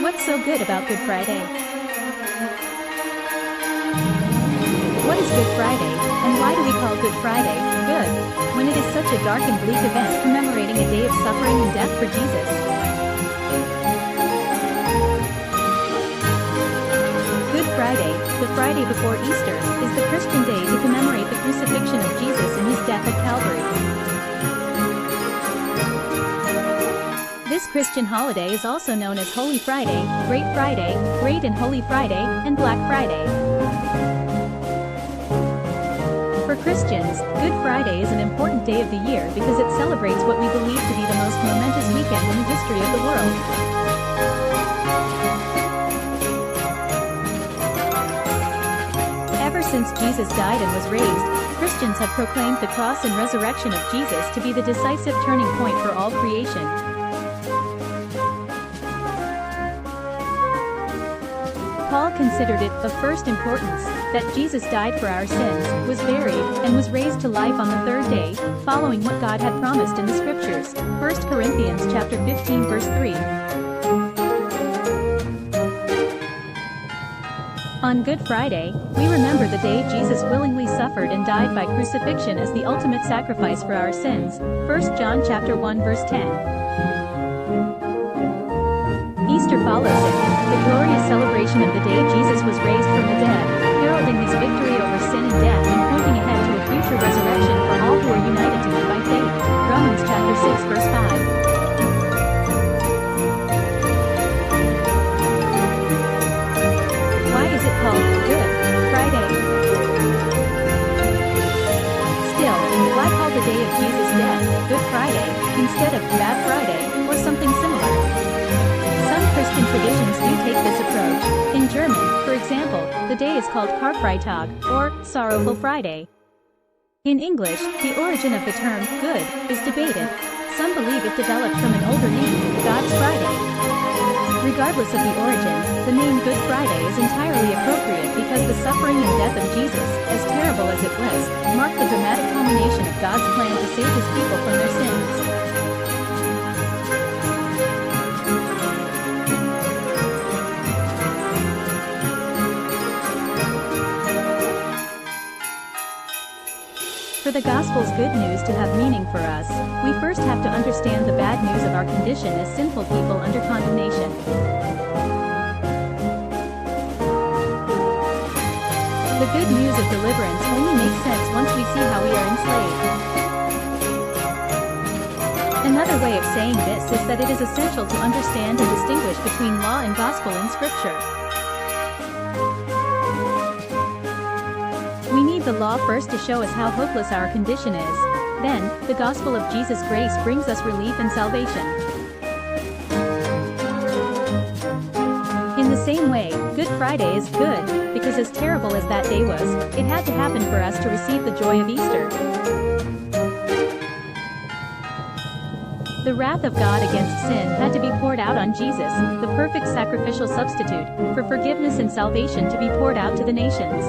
What's so good about Good Friday? What is Good Friday, and why do we call Good Friday good, when it is such a dark and bleak event commemorating a day of suffering and death for Jesus? Good Friday, the Friday before Easter, is the Christian day to commemorate the crucifixion of Jesus and his death at Calvary. This Christian holiday is also known as Holy Friday, Great and Holy Friday, and Black Friday. For Christians, Good Friday is an important day of the year because it celebrates what we believe to be the most momentous weekend in the history of the world. Ever since Jesus died and was raised, Christians have proclaimed the cross and resurrection of Jesus to be the decisive turning point for all creation. Paul considered it of first importance that Jesus died for our sins, was buried, and was raised to life on the third day, following what God had promised in the Scriptures. 1 Corinthians chapter 15 verse 3. On Good Friday, we remember the day Jesus willingly suffered and died by crucifixion as the ultimate sacrifice for our sins. 1 John chapter 1 verse 10. Easter follows it, the glorious celebration of the day Jesus was raised from the dead, heralding his victory over sin and death and pointing ahead to a future resurrection for all who are united to him by faith. Romans chapter 6 verse 5. Why is it called Good Friday? Still, why call the day of Jesus' death Good Friday, instead of Bad Friday, or something similar? Christian traditions do take this approach. In German, for example, the day is called Karfreitag, or Sorrowful Friday. In English, the origin of the term good is debated. Some believe it developed from an older name, God's Friday. Regardless of the origin, the name Good Friday is entirely appropriate because the suffering and death of Jesus, as terrible as it was, marked the dramatic culmination of God's plan to save his people from their sins. For the Gospel's good news to have meaning for us, we first have to understand the bad news of our condition as sinful people under condemnation. The good news of deliverance only makes sense once we see how we are enslaved. Another way of saying this is that it is essential to understand and distinguish between law and gospel in Scripture. We need the law first to show us how hopeless our condition is. Then, the gospel of Jesus' grace brings us relief and salvation. In the same way, Good Friday is good, because as terrible as that day was, it had to happen for us to receive the joy of Easter. The wrath of God against sin had to be poured out on Jesus, the perfect sacrificial substitute, for forgiveness and salvation to be poured out to the nations.